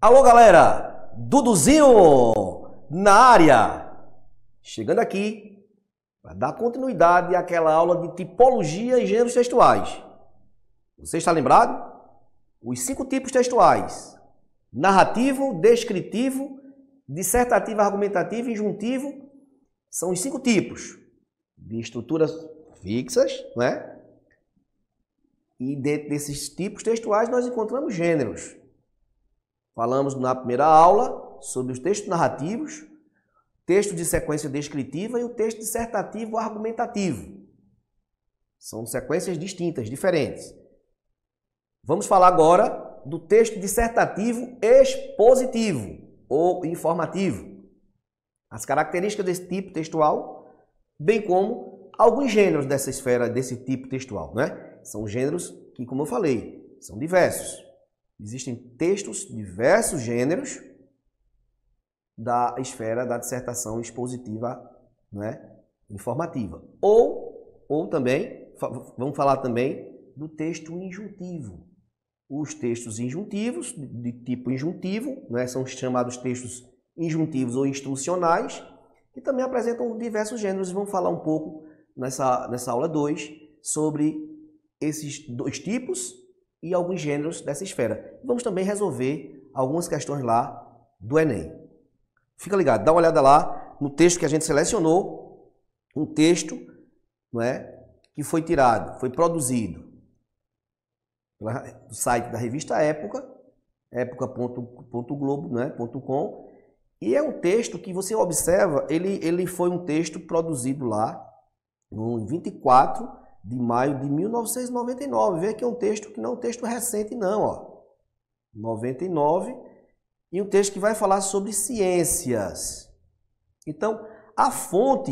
Alô, galera! Duduzinho na área! Chegando aqui para dar continuidade àquela aula de tipologia e gêneros textuais. Você está lembrado? Os 5 tipos textuais: narrativo, descritivo, dissertativo, argumentativo e injuntivo. São os 5 tipos de estruturas fixas, né? E dentro desses tipos textuais nós encontramos gêneros. Falamos na primeira aula sobre os textos narrativos, texto de sequência descritiva e o texto dissertativo argumentativo. São sequências distintas, diferentes. Vamos falar agora do texto dissertativo expositivo ou informativo. As características desse tipo textual, bem como alguns gêneros dessa esfera, desse tipo textual, né? São gêneros que, como eu falei, são diversos. Existem textos, diversos gêneros da esfera da dissertação expositiva, né, informativa. Ou também, vamos falar também do texto injuntivo. Os textos injuntivos, de tipo injuntivo, né, são chamados textos injuntivos ou instrucionais, que também apresentam diversos gêneros. E vamos falar um pouco nessa aula 2 sobre esses 2 tipos e alguns gêneros dessa esfera. Vamos também resolver algumas questões lá do Enem. Fica ligado, dá uma olhada lá no texto que a gente selecionou, um texto, não é, que foi tirado, foi produzido do site da revista Época, época.globo, né, .com, e é um texto que você observa, ele foi um texto produzido lá em 24 de maio de 1999. Vê que é um texto que não é um texto recente não, ó. 99, e um texto que vai falar sobre ciências. Então, a fonte,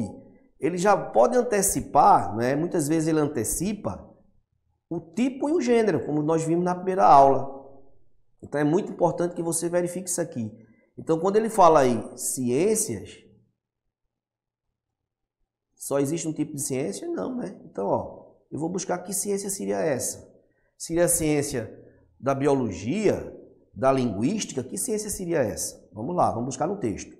ele já pode antecipar, né? Muitas vezes ele antecipa o tipo e o gênero, como nós vimos na primeira aula. Então é muito importante que você verifique isso aqui. Então, quando ele fala aí ciências, só existe um tipo de ciência? Não, né? Então, ó, eu vou buscar que ciência seria essa. Seria a ciência da biologia, da linguística? Que ciência seria essa? Vamos lá, vamos buscar no texto.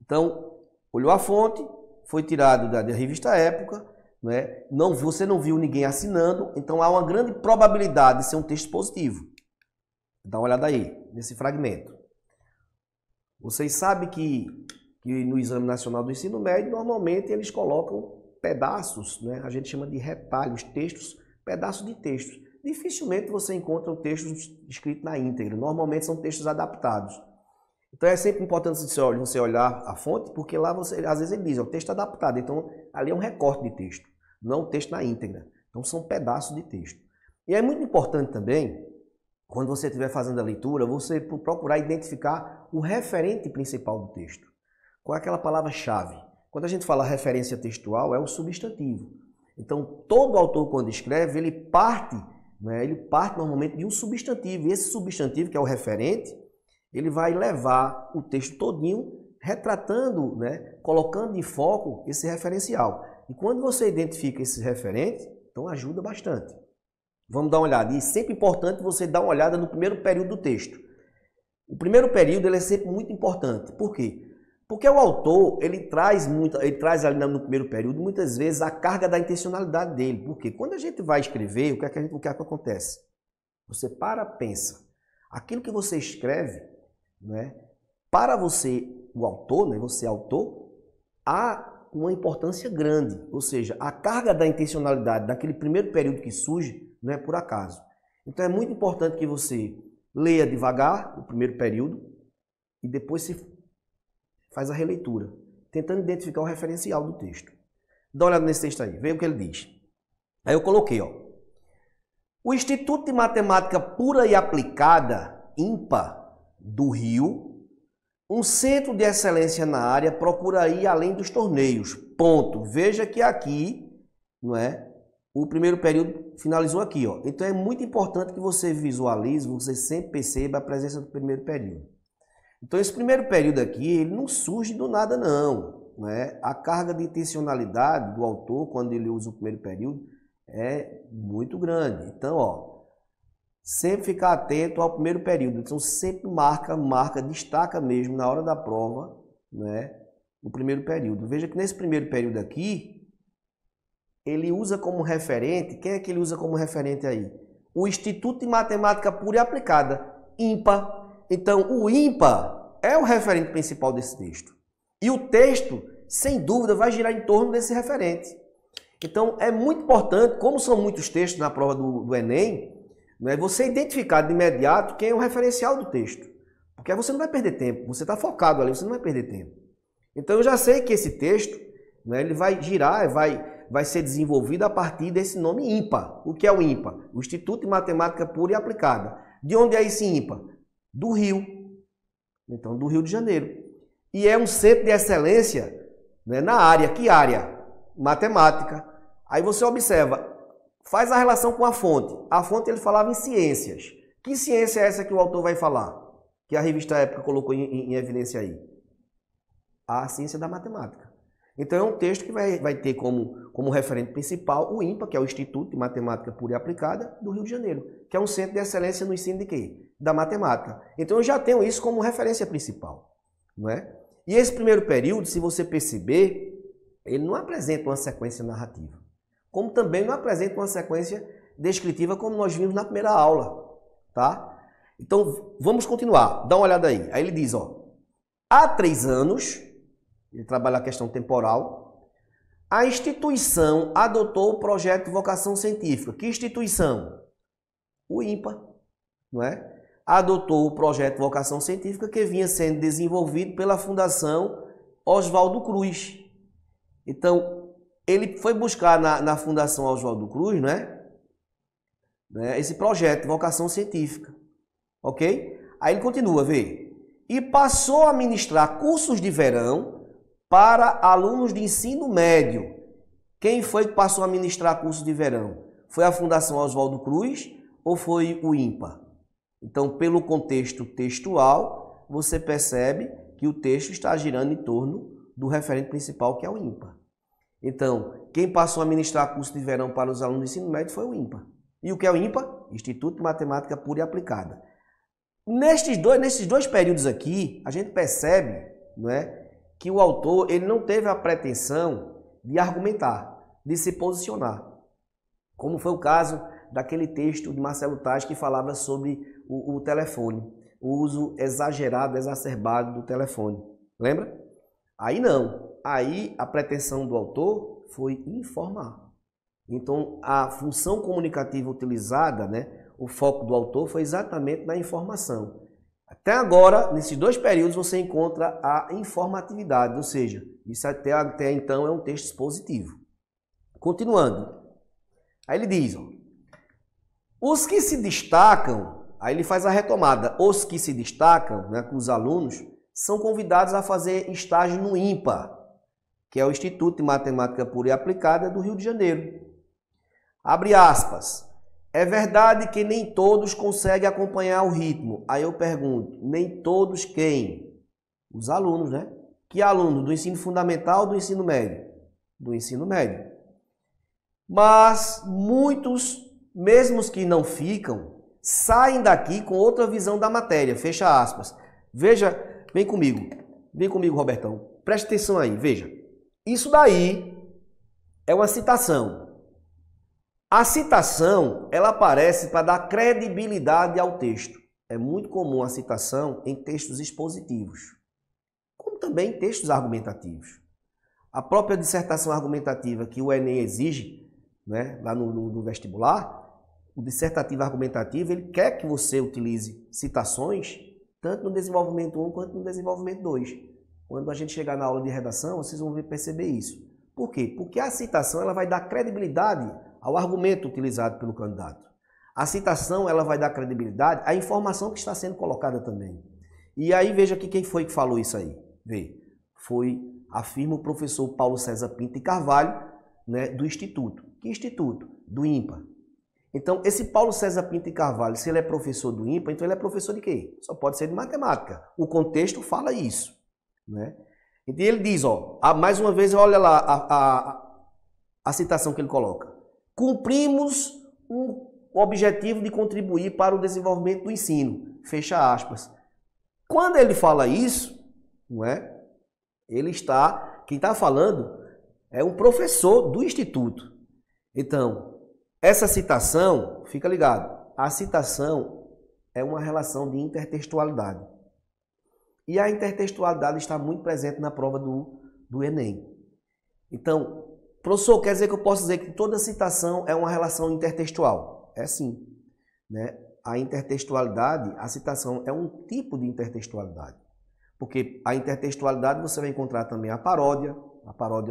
Então, olhou a fonte, foi tirado da revista Época, né? Você não viu ninguém assinando, então há uma grande probabilidade de ser um texto positivo. Dá uma olhada aí, nesse fragmento. Vocês sabem que no Exame Nacional do Ensino Médio, normalmente eles colocam pedaços, né? A gente chama de retalhos, textos, pedaços de textos. Dificilmente você encontra um texto escrito na íntegra, normalmente são textos adaptados. Então é sempre importante você olhar a fonte, porque lá às vezes ele diz, é o texto adaptado, então ali é um recorte de texto, não um texto na íntegra. Então são pedaços de texto. E é muito importante também, quando você estiver fazendo a leitura, você procurar identificar o referente principal do texto. Qual é aquela palavra-chave? Quando a gente fala referência textual, é o substantivo. Então, todo autor, quando escreve, ele parte normalmente de um substantivo. E esse substantivo, que é o referente, ele vai levar o texto todinho retratando, né, colocando em foco esse referencial. E quando você identifica esse referente, então ajuda bastante. Vamos dar uma olhada. E é sempre importante você dar uma olhada no primeiro período do texto. O primeiro período ele é sempre muito importante. Por quê? Porque o autor, ele traz ali no primeiro período, muitas vezes, a carga da intencionalidade dele. Porque quando a gente vai escrever, o que acontece? Você pensa. Aquilo que você escreve, né, para você, o autor, né, você autor, há uma importância grande. Ou seja, a carga da intencionalidade daquele primeiro período que surge não é por acaso. Então é muito importante que você leia devagar o primeiro período e depois se faz a releitura, tentando identificar o referencial do texto. Dá uma olhada nesse texto aí, vê o que ele diz. Aí eu coloquei, ó. O Instituto de Matemática Pura e Aplicada, IMPA, do Rio, um centro de excelência na área, procura ir além dos torneios. Ponto. Veja que aqui, não é? O primeiro período finalizou aqui, ó. Então é muito importante que você visualize, você sempre perceba a presença do primeiro período. Então esse primeiro período aqui, ele não surge do nada não, né? A carga de intencionalidade do autor, quando ele usa o primeiro período, é muito grande. Então, ó, Sempre ficar atento ao primeiro período. Então, sempre marca, destaca mesmo na hora da prova, né, o primeiro período. Veja que nesse primeiro período aqui, ele usa como referente, quem é que ele usa como referente aí? O Instituto de Matemática Pura e Aplicada, INPA. Então, o INPA é o referente principal desse texto. E o texto, sem dúvida, vai girar em torno desse referente. Então, é muito importante, como são muitos textos na prova do Enem, né, você identificar de imediato quem é o referencial do texto. Porque aí você não vai perder tempo, você está focado ali, você não vai perder tempo. Então, eu já sei que esse texto, né, ele vai girar, vai ser desenvolvido a partir desse nome INPA. O que é o INPA? O Instituto de Matemática Pura e Aplicada. De onde é esse INPA? Do Rio. Então, do Rio de Janeiro. E é um centro de excelência, né, na área. Que área? Matemática. Aí você observa, faz a relação com a fonte. A fonte ele falava em ciências. Que ciência é essa que o autor vai falar? Que a revista Época colocou em evidência aí? A ciência da matemática. Então é um texto que vai ter como referente principal o INPA, que é o Instituto de Matemática Pura e Aplicada do Rio de Janeiro, que é um centro de excelência no ensino de quê? Da matemática. Então eu já tenho isso como referência principal, não é? E esse primeiro período, se você perceber, ele não apresenta uma sequência narrativa, como também não apresenta uma sequência descritiva como nós vimos na primeira aula, tá? Então vamos continuar, dá uma olhada aí. Aí ele diz, ó, há 3 anos... ele trabalha a questão temporal, a instituição adotou o projeto de vocação científica. Que instituição? O INPA, não é? Adotou o projeto de vocação científica que vinha sendo desenvolvido pela Fundação Oswaldo Cruz. Então, ele foi buscar na Fundação Oswaldo Cruz, não é? Esse projeto de vocação científica, ok? Aí ele continua, vê. E passou a ministrar cursos de verão para alunos de ensino médio. Quem foi que passou a ministrar curso de verão? Foi a Fundação Oswaldo Cruz ou foi o INPA? Então, pelo contexto textual, você percebe que o texto está girando em torno do referente principal, que é o INPA. Então, quem passou a ministrar curso de verão para os alunos de ensino médio foi o INPA. E o que é o INPA? Instituto de Matemática Pura e Aplicada. Nesses dois períodos aqui, a gente percebe, não é, que o autor ele não teve a pretensão de argumentar, de se posicionar. Como foi o caso daquele texto de Marcelo Taz que falava sobre o telefone, o uso exagerado, exacerbado do telefone. Lembra? Aí não. Aí a pretensão do autor foi informar. Então a função comunicativa utilizada, né, o foco do autor foi exatamente na informação. Até agora, nesses 2 períodos, você encontra a informatividade, ou seja, isso até então é um texto expositivo. Continuando, aí ele diz, ó, os que se destacam, aí ele faz a retomada, os que se destacam, né, com os alunos, são convidados a fazer estágio no INPA, que é o Instituto de Matemática Pura e Aplicada do Rio de Janeiro. Abre aspas. É verdade que nem todos conseguem acompanhar o ritmo. Aí eu pergunto, nem todos quem? Os alunos, né? Que aluno? Do ensino fundamental ou do ensino médio? Do ensino médio. Mas muitos, mesmo os que não ficam, saem daqui com outra visão da matéria. Fecha aspas. Veja, vem comigo, Robertão. Preste atenção aí, veja. Isso daí é uma citação. A citação, ela aparece para dar credibilidade ao texto. É muito comum a citação em textos expositivos, como também em textos argumentativos. A própria dissertação argumentativa que o Enem exige, né, lá no vestibular, o dissertativo argumentativo, ele quer que você utilize citações, tanto no desenvolvimento 1 quanto no desenvolvimento 2. Quando a gente chegar na aula de redação, vocês vão perceber isso. Por quê? Porque a citação ela vai dar credibilidade ao argumento utilizado pelo candidato. A citação ela vai dar credibilidade à informação que está sendo colocada também. E aí veja aqui quem foi que falou isso aí. Vê, afirma o professor Paulo César Pinto e Carvalho, né, do Instituto. Que Instituto? Do INPA. Então, esse Paulo César Pinto e Carvalho, se ele é professor do INPA, então ele é professor de quê? Só pode ser de matemática. O contexto fala isso, né? E ele diz, ó, mais uma vez, olha lá a citação que ele coloca. Cumprimos o objetivo de contribuir para o desenvolvimento do ensino. Fecha aspas. Quando ele fala isso, não é? Quem está falando é um professor do Instituto. Então, essa citação, fica ligado, a citação é uma relação de intertextualidade. E a intertextualidade está muito presente na prova do Enem. Então, professor, quer dizer que eu posso dizer que toda citação é uma relação intertextual? É sim, né? A intertextualidade, a citação é um tipo de intertextualidade. Porque a intertextualidade você vai encontrar também a paródia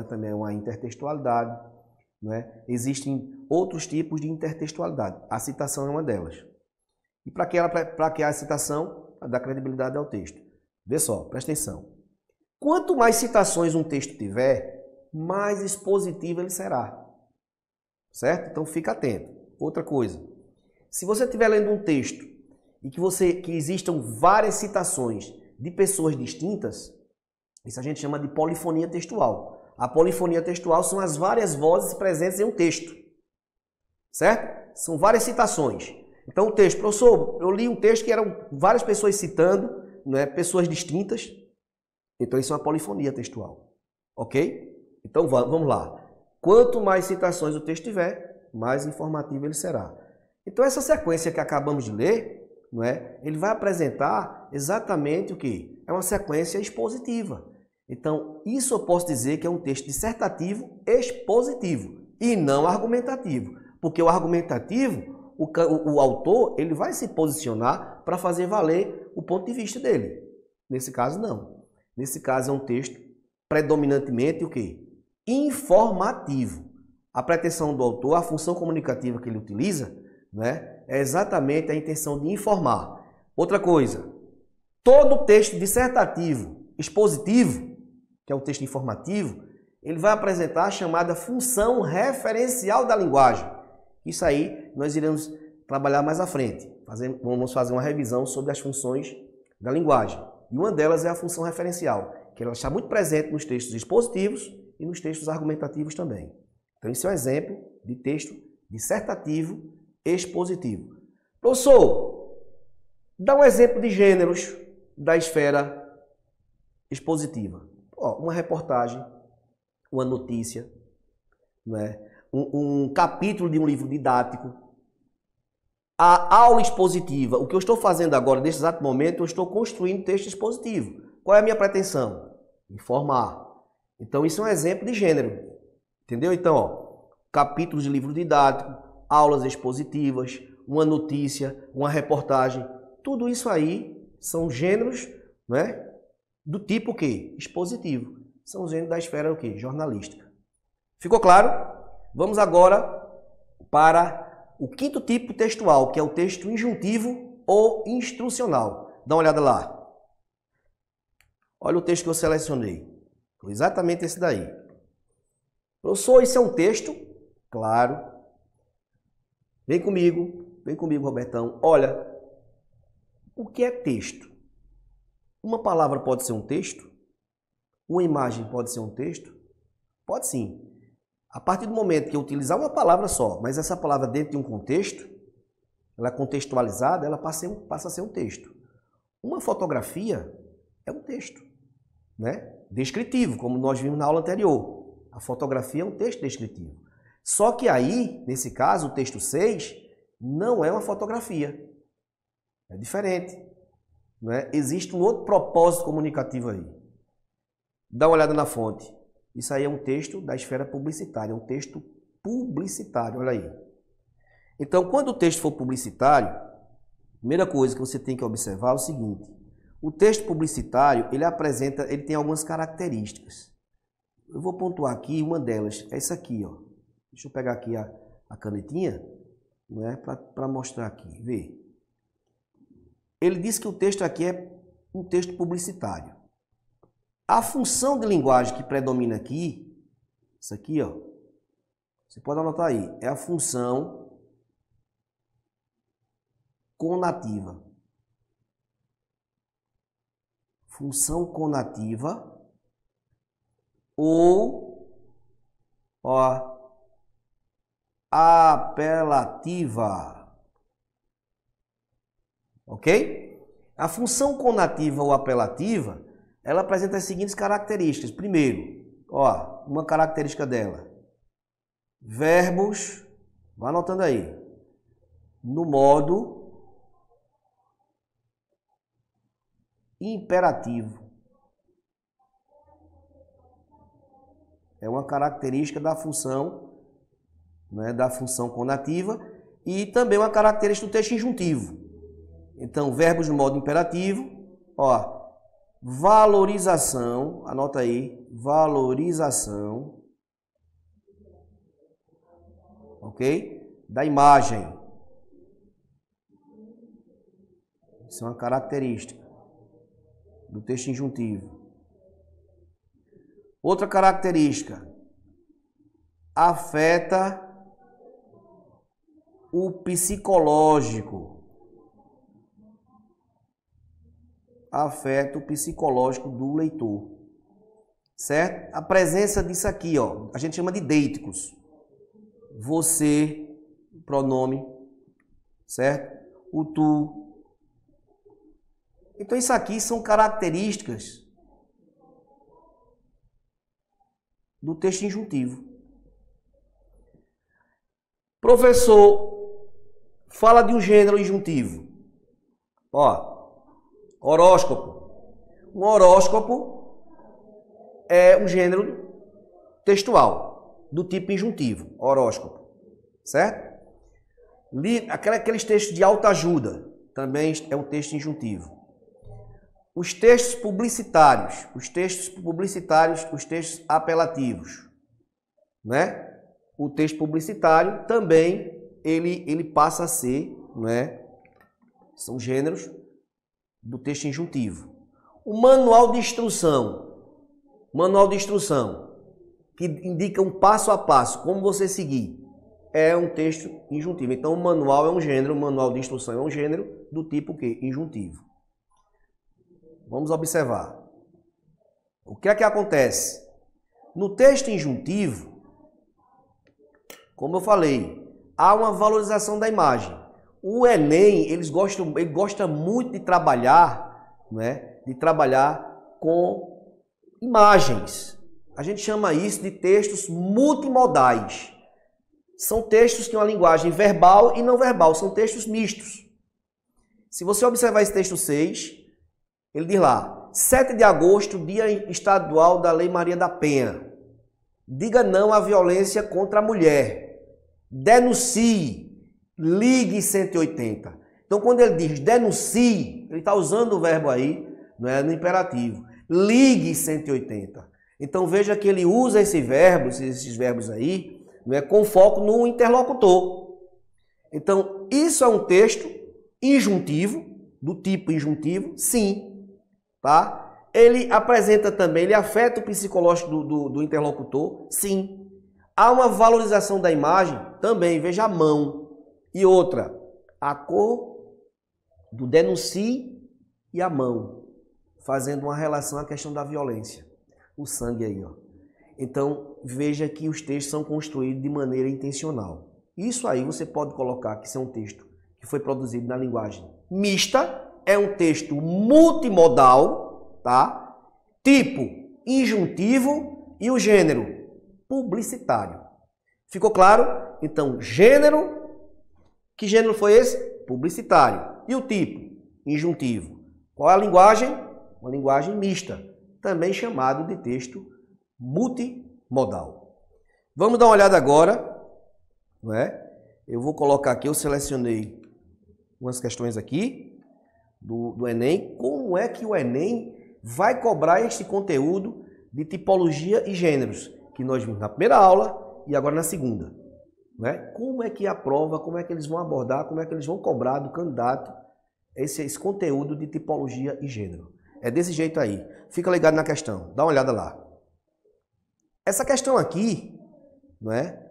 também é uma intertextualidade, né? Existem outros tipos de intertextualidade, a citação é uma delas. E para que a citação? Para dar credibilidade ao texto. Vê só, presta atenção. Quanto mais citações um texto tiver, mais expositivo ele será. Certo? Então fica atento. Outra coisa, se você estiver lendo um texto e que existam várias citações de pessoas distintas, isso a gente chama de polifonia textual. A polifonia textual são as várias vozes presentes em um texto. Certo? São várias citações. Então o texto, professor, eu li um texto que eram várias pessoas citando, né, pessoas distintas. Então isso é uma polifonia textual. Ok? Então vamos lá. Quanto mais citações o texto tiver, mais informativo ele será. Então essa sequência que acabamos de ler, não é? Ele vai apresentar exatamente o que? É uma sequência expositiva. Então, isso eu posso dizer que é um texto dissertativo expositivo e não argumentativo. Porque o argumentativo, o autor, ele vai se posicionar para fazer valer o ponto de vista dele. Nesse caso, não. Nesse caso, é um texto predominantemente o quê? Informativo. A pretensão do autor, a função comunicativa que ele utiliza, né, é exatamente a intenção de informar. Outra coisa, todo texto dissertativo expositivo, que é o texto informativo, ele vai apresentar a chamada função referencial da linguagem. Isso aí nós iremos trabalhar mais à frente. Vamos fazer uma revisão sobre as funções da linguagem. E uma delas é a função referencial, que ela está muito presente nos textos expositivos e nos textos argumentativos também. Então, esse é um exemplo de texto dissertativo expositivo. Professor, dá um exemplo de gêneros da esfera expositiva. Uma reportagem, uma notícia, né? um capítulo de um livro didático, a aula expositiva. O que eu estou fazendo agora, neste exato momento, eu estou construindo texto expositivo. Qual é a minha pretensão? Informar. Então, isso é um exemplo de gênero. Entendeu? Então, capítulos de livro didático, aulas expositivas, uma notícia, uma reportagem. Tudo isso aí são gêneros, né? Do tipo o quê? Expositivo. São os gêneros da esfera o quê? Jornalística. Ficou claro? Vamos agora para o quinto tipo textual, que é o texto injuntivo ou instrucional. Dá uma olhada lá. Olha o texto que eu selecionei. Foi exatamente esse daí. Professor, isso é um texto? Claro. Vem comigo, Robertão. Olha, o que é texto? Uma palavra pode ser um texto? Uma imagem pode ser um texto? Pode sim. A partir do momento que eu utilizar uma palavra só, mas essa palavra dentro de um contexto, ela é contextualizada, ela passa a ser um texto. Uma fotografia é um texto, né? Descritivo, como nós vimos na aula anterior. A fotografia é um texto descritivo. Só que aí, nesse caso, o texto 6 não é uma fotografia. É diferente. Não é? Existe um outro propósito comunicativo aí. Dá uma olhada na fonte. Isso aí é um texto da esfera publicitária, é um texto publicitário, olha aí. Então, quando o texto for publicitário, a primeira coisa que você tem que observar é o seguinte: o texto publicitário, ele tem algumas características. Eu vou pontuar aqui uma delas, é essa aqui, ó. Deixa eu pegar aqui a canetinha, né, para mostrar aqui, vê. Ele diz que o texto aqui é um texto publicitário. A função de linguagem que predomina aqui, isso aqui, ó, você pode anotar aí, é a função conativa. Função conativa ou, ó, apelativa. Ok? A função conativa ou apelativa, ela apresenta as seguintes características. Primeiro, ó, uma característica dela. Verbos, vai anotando aí, no modo imperativo. É uma característica da função, né, da função conativa e também uma característica do texto injuntivo. Então, verbos no modo imperativo, ó, valorização, anota aí, valorização, ok? Da imagem. Isso é uma característica do texto injuntivo. Outra característica, afeta o psicológico. Afeta o psicológico do leitor. Certo? A presença disso aqui, ó, a gente chama de deíticos. Você, pronome, certo? O tu. Então isso aqui são características do texto injuntivo. Professor, fala de um gênero injuntivo. Ó, horóscopo. Um horóscopo é um gênero textual do tipo injuntivo, horóscopo, certo? Aqueles textos de autoajuda também é um texto injuntivo. Os textos publicitários, os textos apelativos, né? O texto publicitário também ele passa a ser, né? São gêneros do texto injuntivo. O manual de instrução, que indica um passo a passo, como você seguir, é um texto injuntivo. Então, o manual é um gênero, o manual de instrução é um gênero do tipo quê? Injuntivo. Vamos observar. O que é que acontece? No texto injuntivo, como eu falei, há uma valorização da imagem. O Enem, ele gosta muito de trabalhar, né? De trabalhar com imagens. A gente chama isso de textos multimodais. São textos que têm uma linguagem verbal e não verbal, são textos mistos. Se você observar esse texto 6, ele diz lá, 7 de agosto, Dia Estadual da Lei Maria da Penha. Diga não à violência contra a mulher. Denuncie, ligue 180. Então, quando ele diz denuncie, ele está usando o verbo aí, não é, no imperativo. Ligue 180. Então, veja que ele usa esses verbos aí, não é, com foco no interlocutor. Então, isso é um texto injuntivo, do tipo injuntivo, sim. Tá? Ele apresenta também, ele afeta o psicológico do interlocutor, sim. Há uma valorização da imagem, também, veja a mão. E outra, a cor do denuncie e a mão, fazendo uma relação à questão da violência. O sangue aí, ó. Então, veja que os textos são construídos de maneira intencional. Isso aí você pode colocar que isso é um texto que foi produzido na linguagem mista, é um texto multimodal, tá? Tipo injuntivo e o gênero publicitário. Ficou claro? Então, gênero, que gênero foi esse? Publicitário. E o tipo? Injuntivo. Qual é a linguagem? Uma linguagem mista, também chamado de texto multimodal. Vamos dar uma olhada agora, não é? Eu vou colocar aqui, eu selecionei umas questões aqui do Enem. Como é que o Enem vai cobrar este conteúdo de tipologia e gêneros, que nós vimos na primeira aula e agora na segunda? Não é? Como é que a prova, como é que eles vão abordar, como é que eles vão cobrar do candidato esse conteúdo de tipologia e gênero? É desse jeito aí. Fica ligado na questão, dá uma olhada lá. Essa questão aqui, não é?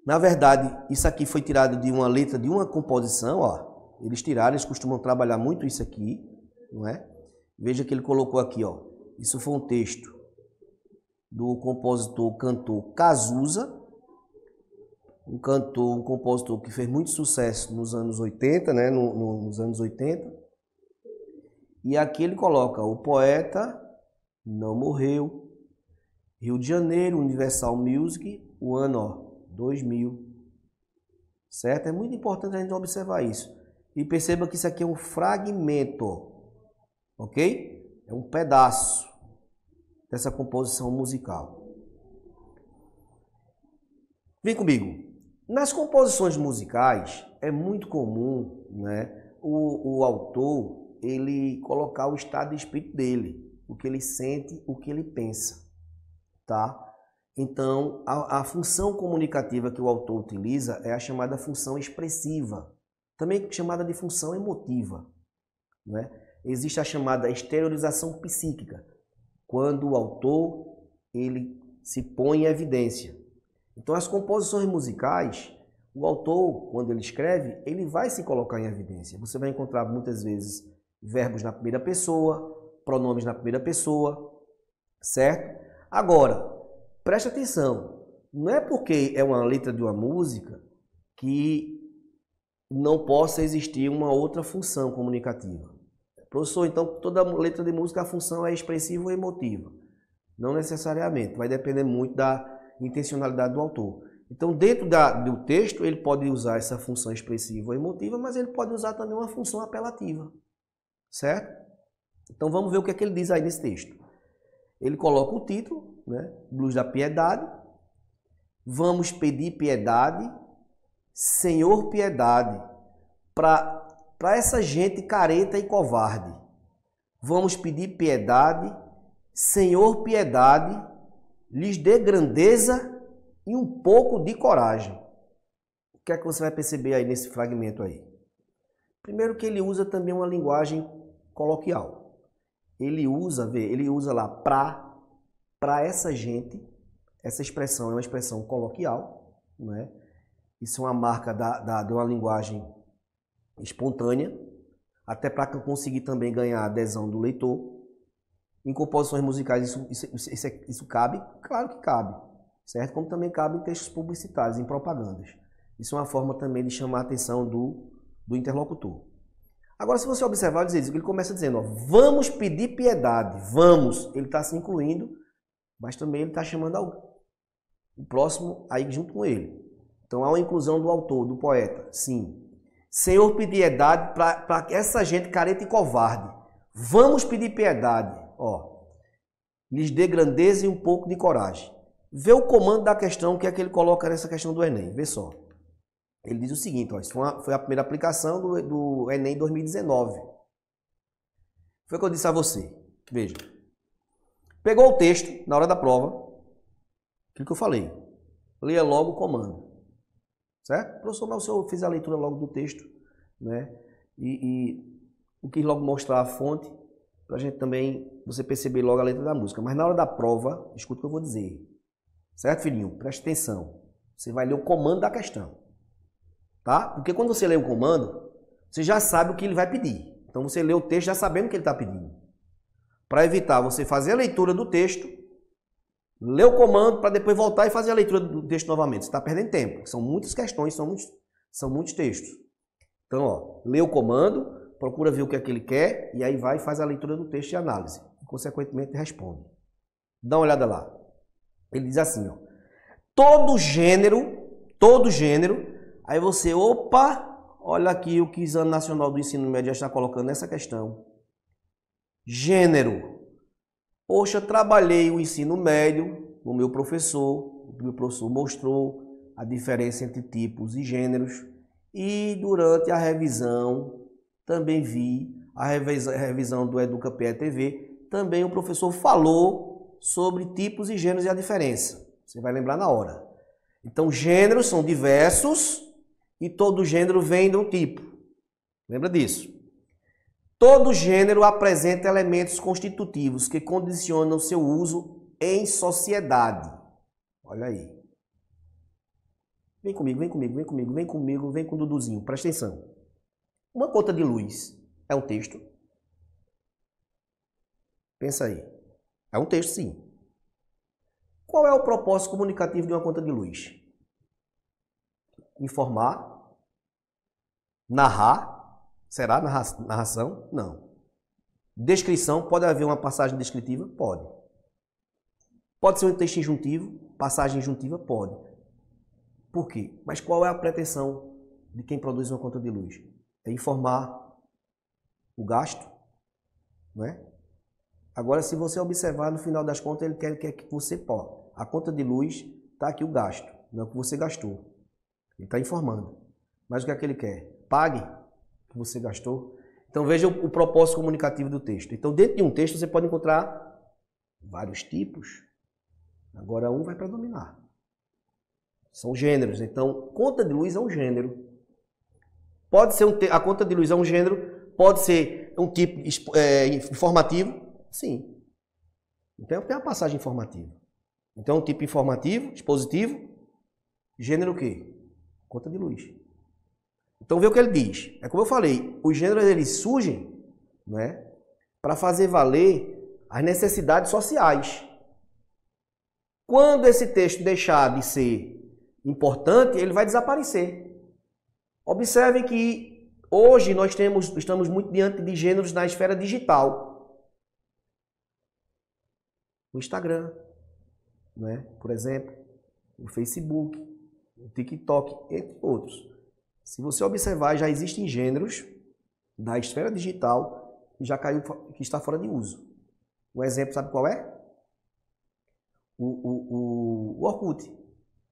Na verdade, isso aqui foi tirado de uma letra de uma composição, ó. Eles tiraram, eles costumam trabalhar muito isso aqui, não é? Veja que ele colocou aqui, ó. Isso foi um texto do compositor, cantor Cazuza, um cantor, um compositor que fez muito sucesso nos anos 80, né? Nos anos 80. E aqui ele coloca: o poeta não morreu. Rio de Janeiro, Universal Music, o ano, ó, 2000. Certo? É muito importante a gente observar isso. E perceba que isso aqui é um fragmento, ok? É um pedaço dessa composição musical. Vem comigo. Nas composições musicais, é muito comum, né, o autor ele colocar o estado de espírito dele, o que ele sente, o que ele pensa, tá? Então, a função comunicativa que o autor utiliza é a chamada função expressiva, também chamada de função emotiva, né? Existe a chamada exteriorização psíquica, quando o autor ele se põe em evidência. Então, as composições musicais, o autor, quando ele escreve, ele vai se colocar em evidência. Você vai encontrar muitas vezes verbos na primeira pessoa, pronomes na primeira pessoa, certo? Agora, preste atenção, não é porque é uma letra de uma música que não possa existir uma outra função comunicativa. Professor, então toda letra de música a função é expressiva ou emotiva? Não necessariamente, vai depender muito da intencionalidade do autor. Então, dentro do texto, ele pode usar essa função expressiva ou emotiva, mas ele pode usar também uma função apelativa, certo? Então, vamos ver o que é que ele diz aí nesse texto. Ele coloca o título, né? Blues da Piedade. Vamos pedir piedade, Senhor piedade, para essa gente careta e covarde. Vamos pedir piedade, Senhor piedade, lhes dê grandeza e um pouco de coragem. O que é que você vai perceber aí nesse fragmento aí? Primeiro que ele usa também uma linguagem coloquial. Ele usa lá para essa gente. Essa expressão é uma expressão coloquial, né? Isso é uma marca de uma linguagem espontânea, até para conseguir também ganhar a adesão do leitor. Em composições musicais isso cabe? Claro que cabe, certo? Como também cabe em textos publicitários, em propagandas. Isso é uma forma também de chamar a atenção do interlocutor. Agora, se você observar, ele começa dizendo, ó, vamos pedir piedade, vamos. Ele está se incluindo, mas também ele está chamando o próximo aí junto com ele. Então, há uma inclusão do autor, do poeta, sim. Senhor, pedir piedade para essa gente careta e covarde. Vamos pedir piedade. Ó, lhes dê grandeza e um pouco de coragem. Vê o comando da questão, que é que ele coloca nessa questão do Enem. Vê só. Ele diz o seguinte, ó, isso foi a primeira aplicação do Enem 2019. Foi o que eu disse a você. Veja. Pegou o texto, na hora da prova, aquilo que eu falei. Leia logo o comando. Certo? Professor, mas o senhor fez a leitura logo do texto, né? E eu quis logo mostrar a fonte, para a gente também, você perceber logo a letra da música. Mas na hora da prova, escuta o que eu vou dizer. Certo, filhinho? Preste atenção. Você vai ler o comando da questão. Tá? Porque quando você lê o comando, você já sabe o que ele vai pedir. Então você lê o texto já sabendo o que ele está pedindo. Para evitar você fazer a leitura do texto, ler o comando para depois voltar e fazer a leitura do texto novamente. Você está perdendo tempo. São muitas questões, são muitos textos. Então, ó, lê o comando, procura ver o que é que ele quer e aí vai e faz a leitura do texto e análise. E, consequentemente, responde. Dá uma olhada lá. Ele diz assim, ó. Todo gênero, aí você, opa, olha aqui o que o Exame Nacional do Ensino Médio já está colocando nessa questão. Gênero. Poxa, trabalhei o ensino médio com o meu professor mostrou a diferença entre tipos e gêneros e durante a revisão também vi a revisão do EducaPE TV, também o professor falou sobre tipos e gêneros e a diferença. Você vai lembrar na hora. Então, gêneros são diversos e todo gênero vem de um tipo. Lembra disso? Todo gênero apresenta elementos constitutivos que condicionam seu uso em sociedade. Olha aí. Vem comigo, vem comigo, vem comigo, vem comigo, vem com o Duduzinho. Presta atenção. Uma conta de luz é um texto? Pensa aí. É um texto, sim. Qual é o propósito comunicativo de uma conta de luz? Informar. Narrar. Será narração? Não. Descrição. Pode haver uma passagem descritiva? Pode. Pode ser um texto injuntivo? Passagem injuntiva? Pode. Por quê? Mas qual é a pretensão de quem produz uma conta de luz? É informar o gasto, não é? Agora, se você observar, no final das contas, ele quer que você pô. A conta de luz está aqui o gasto, não é o que você gastou. Ele está informando. Mas o que é que ele quer? Pague o que você gastou. Então, veja o propósito comunicativo do texto. Então, dentro de um texto, você pode encontrar vários tipos. Agora, um vai predominar. São gêneros. Então, conta de luz é um gênero. Pode ser a conta de luz é um gênero, pode ser um tipo informativo. Sim. Então, tem uma passagem informativa. Então, um tipo informativo, expositivo, gênero o quê? Conta de luz. Então, vê o que ele diz. É como eu falei, os gêneros eles surgem, não é, para fazer valer as necessidades sociais. Quando esse texto deixar de ser importante, ele vai desaparecer. Observem que hoje nós estamos muito diante de gêneros na esfera digital. O Instagram, né? Por exemplo, o Facebook, o TikTok, entre outros. Se você observar, já existem gêneros da esfera digital que já caiu, que está fora de uso. Um exemplo, sabe qual é? O Orkut,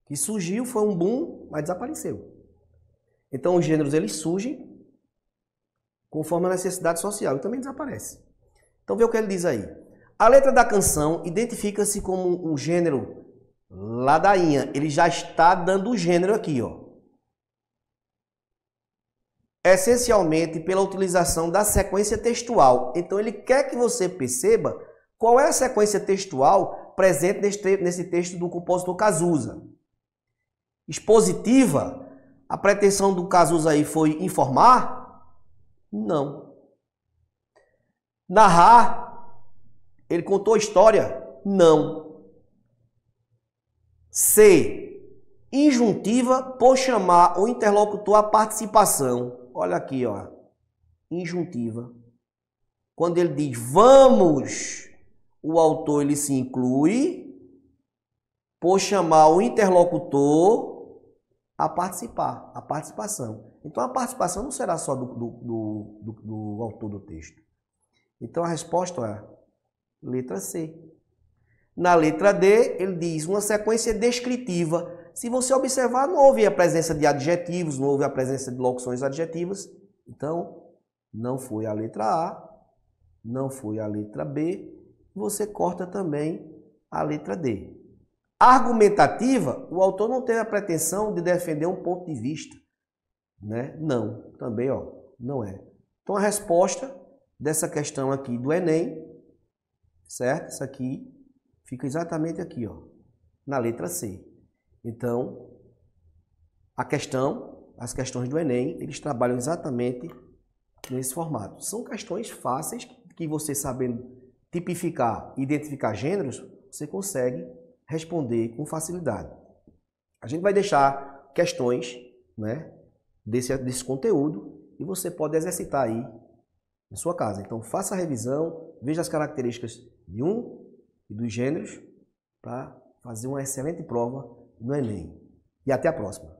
que surgiu, foi um boom, mas desapareceu. Então, os gêneros eles surgem conforme a necessidade social e também desaparece. Então, vê o que ele diz aí. A letra da canção identifica-se como um gênero ladainha. Ele já está dando o gênero aqui, ó. Essencialmente pela utilização da sequência textual. Então, ele quer que você perceba qual é a sequência textual presente nesse texto do compositor Cazuza. Expositiva, a pretensão do Cazuza aí foi informar? Não. Narrar? Ele contou a história? Não. C. Injuntiva por chamar o interlocutor à participação. Olha aqui, ó. Injuntiva. Quando ele diz vamos, o autor ele se inclui por chamar o interlocutor a participar, a participação. Então a participação não será só do autor do texto. Então a resposta é letra C. Na letra D, ele diz uma sequência descritiva. Se você observar, não houve a presença de adjetivos, não houve a presença de locuções adjetivas. Então, não foi a letra A, não foi a letra B. Você corta também a letra D. Argumentativa, o autor não tem a pretensão de defender um ponto de vista, né? Não, também, ó, não é. Então, a resposta dessa questão aqui do Enem, certo? Isso aqui fica exatamente aqui, ó, na letra C. Então, as questões do Enem, eles trabalham exatamente nesse formato. São questões fáceis que você sabendo tipificar, identificar gêneros, você consegue responder com facilidade. A gente vai deixar questões, né, desse conteúdo e você pode exercitar aí na sua casa. Então, faça a revisão, veja as características de um e dos gêneros para fazer uma excelente prova no Enem. E até a próxima.